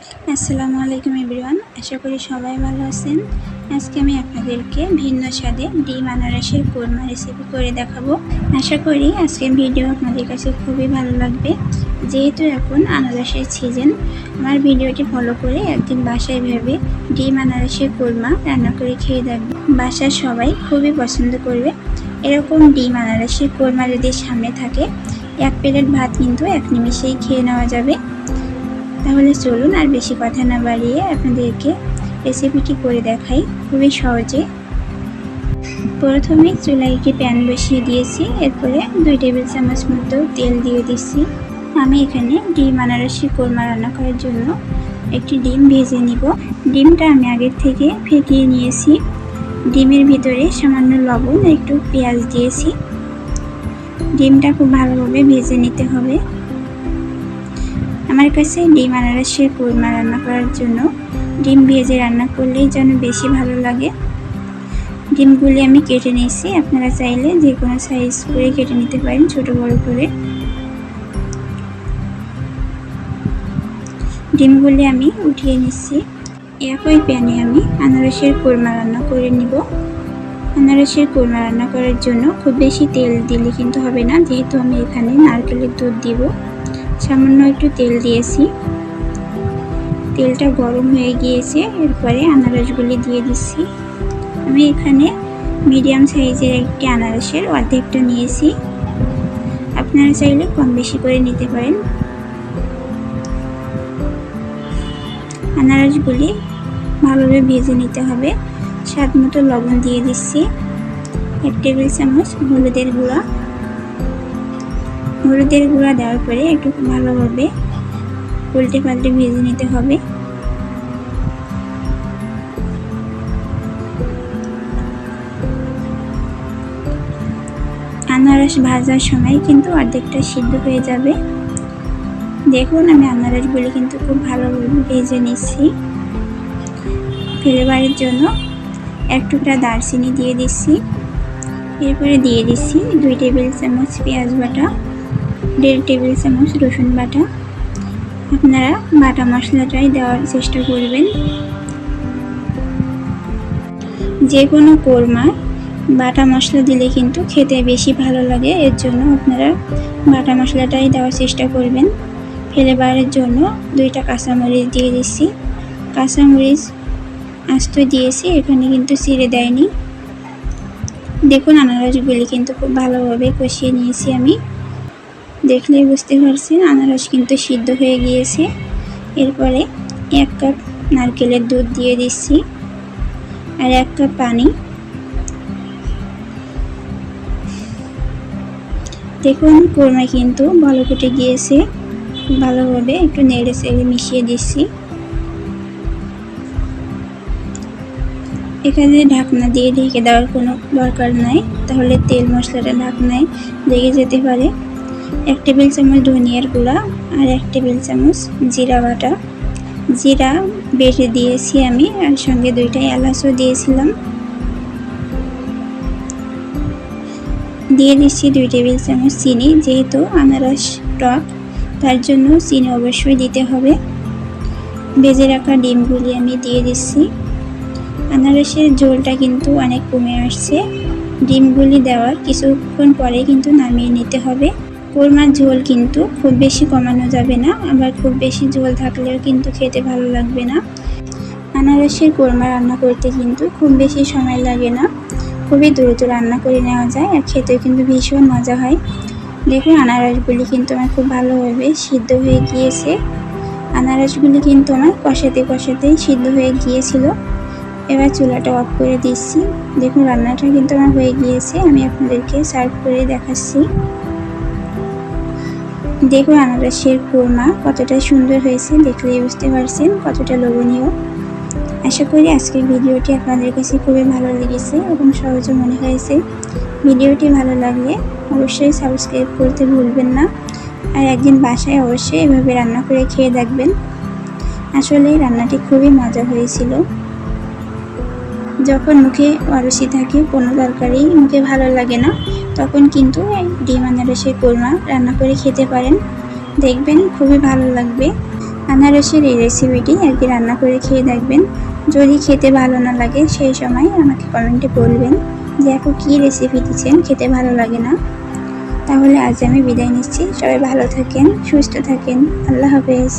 আসসালামু আলাইকুম এভরিওয়ান, আশা করি সবাই ভালো আছেন। আজকে আমি আপনাদেরকে ভিন্ন স্বাদে ডিম আনারসের কোরমা রেসিপি করে দেখাবো। আশা করি আজকের ভিডিও আপনাদের কাছে খুবই ভালো লাগবে। যেহেতু এখন আনারসের সিজন, আমার ভিডিওটি ফলো করে একদিন বাসায় ভেবে ডিম আনারসের কোরমা রান্না করে খেয়ে দেখবেন। বাসার সবাই খুবই পছন্দ করবে। এরকম ডিম আনারসের কোরমা যদি সামনে থাকে, এক প্লেট ভাত কিন্তু এক নিমেষেই খেয়ে নেওয়া যাবে। তাহলে চলুন আর বেশি কথা না বাড়িয়ে আপনাদেরকে রেসিপিটি করে দেখাই খুবই সহজে। প্রথমে চুলায় একটি প্যান বসিয়ে দিয়েছি, এরপরে 2 টেবিল চামচ মতো তেল দিয়ে দিচ্ছি। আমি এখানে ডিম আনারসি কোরমা রান্না করার জন্য একটি ডিম ভেজে নিব। ডিমটা আমি আগের থেকে ফেটিয়ে নিয়েছি। ডিমের ভিতরে সামান্য লবণ আর একটু পেঁয়াজ দিয়েছি। ডিমটা খুব ভালোভাবে ভেজে নিতে হবে। আমার কাছে ডিম আনারসের কোরমা রান্না করার জন্য ডিম ভেজে রান্না করলেই যেন বেশি ভালো লাগে। ডিমগুলি আমি কেটে নিয়েছি, আপনারা চাইলে যে কোনো সাইজ করে কেটে নিতে পারেন, ছোট বড় করে। ডিমগুলি আমি উঠিয়ে নিচ্ছি। একই প্যানে আমি আনারসের কোরমা রান্না করে নিব। আনারসের কোরমা রান্না করার জন্য খুব বেশি তেল দিলে কিন্তু হবে না, যেহেতু আমি এখানে নারকেলের দুধ দিব। সামান্য একটু তেল দিয়েছি। তেলটা গরম হয়ে গিয়েছে, এরপরে আনারসগুলি দিয়ে দিচ্ছি। আমি এখানে মিডিয়াম সাইজের একটি আনারসের অর্ধেকটা নিয়েছি, আপনারা চাইলে কম বেশি করে নিতে পারেন। আনারসগুলি ভালোভাবে ভেজে নিতে হবে। স্বাদ মতো লবণ দিয়ে দিচ্ছি। 1 টেবিল চামচ হলুদের গুঁড়া। হলুদের গুঁড়া দেওয়ার পরে একটু ভালোভাবে উল্টে পাল্টে ভেজে নিতে হবে। আনারস ভাজার সময় কিন্তু অর্ধেকটা সিদ্ধ হয়ে যাবে। দেখুন আমি আনারসগুলি কিন্তু খুব ভালোভাবে ভেজে নিচ্ছি। ফ্লেভারের জন্য 1 টুকরা দারচিনি দিয়ে দিচ্ছি। এরপরে দিয়ে দিচ্ছি 2 টেবিল চামচ পেঁয়াজ বাটা, 1.5 টেবিল চামচ রসুন বাটা। আপনারা বাটা মশলাটাই দেওয়ার চেষ্টা করবেন। যে কোনো কোরমা বাটা মশলা দিলে কিন্তু খেতে বেশি ভালো লাগে, এর জন্য আপনারা বাটা মশলাটাই দেওয়ার চেষ্টা করবেন। ফ্লেভারের জন্য 2টা কাঁচামরিচ দিয়ে দিচ্ছি। কাঁচামরিচ আস্ত দিয়েছি, এখানে কিন্তু চিড়ে দেয়নি। দেখুন আনারসগুলি কিন্তু খুব ভালোভাবে কষিয়ে নিয়েছি আমি। দেখলেই বুঝতে পারছেন আনারস কিন্তু সিদ্ধ হয়ে গিয়েছে। এরপরে 1 কাপ নারকেলের দুধ দিয়ে দিচ্ছি আর 1 কাপ পানি। দেখুন কোরমা কিন্তু বলক উঠে গিয়েছে। ভালোভাবে একটু নেড়ে চেড়ে মিশিয়ে দিচ্ছি। এখানে ঢাকনা দিয়ে ঢেকে দেওয়ার কোনো দরকার নাই, তাহলে তেল মশলাটা ঢাকনায় লেগে যেতে পারে। 1 টেবিল চামচ ধনিয়ার গুঁড়া আর 1 টেবিল চামচ জিরা বাটা। জিরা বেটে দিয়েছি আমি, আর সঙ্গে 2টা এলাচও দিয়েছিলাম। দিয়ে দিচ্ছি 2 টেবিল চামচ চিনি। যেহেতু আনারস টক, তার জন্য চিনি অবশ্যই দিতে হবে। ভেজে রাখা ডিমগুলি আমি দিয়ে দিচ্ছি। আনারসের ঝোলটা কিন্তু অনেক কমে আসছে। ডিমগুলি দেওয়ার কিছুক্ষণ পরে কিন্তু নামিয়ে নিতে হবে। কোরমার ঝোল কিন্তু খুব বেশি কমানো যাবে না, আবার খুব বেশি ঝোল থাকলেও কিন্তু খেতে ভালো লাগবে না। আনারসের কোরমা রান্না করতে কিন্তু খুব বেশি সময় লাগে না, খুবই দ্রুত রান্না করে নেওয়া যায়, আর খেতেও কিন্তু ভীষণ মজা হয়। দেখুন আনারসগুলি কিন্তু আমার খুব ভালোভাবে সিদ্ধ হয়ে গিয়েছে। আনারসগুলি কিন্তু আমার কষাতেই সিদ্ধ হয়ে গিয়েছিল। এবার চুলাটা অফ করে দিচ্ছি। দেখুন রান্নাটা কিন্তু আমার হয়ে গিয়েছে। আমি আপনাদেরকে সার্ভ করে দেখাচ্ছি। দেখুন আনারসের কোরমা কতটা সুন্দর হয়েছে, দেখলেই বুঝতে পারছেন কতটা লোভনীয়। আশা করি আজকের ভিডিওটি আপনাদের কাছে খুবই ভালো লেগেছে এবং সহজে মনে হয়েছে। ভিডিওটি ভালো লাগলে অবশ্যই সাবস্ক্রাইব করতে ভুলবেন না, আর একদিন বাসায় অবশ্যই এভাবে রান্না করে খেয়ে দেখবেন। আসলে রান্নাটি খুবই মজা হয়েছিল। যখন মুখে অরুচি থাকে, কোনো তরকারি মুখে ভালো লাগে না, তখন কিন্তু ডিম আনারসের কোরমা রান্না করে খেতে পারেন, দেখবেন খুবই ভালো লাগবে। আনারসের এই রেসিপিটি একদিন রান্না করে খেয়ে দেখবেন। যদি খেতে ভালো না লাগে সেই সময় আমাকে কমেন্টে বলবেন যে আপু কী রেসিপি দিচ্ছেন, খেতে ভালো লাগে না। তাহলে আজ আমি বিদায় নিচ্ছি। সবাই ভালো থাকেন, সুস্থ থাকেন। আল্লাহ হাফেজ।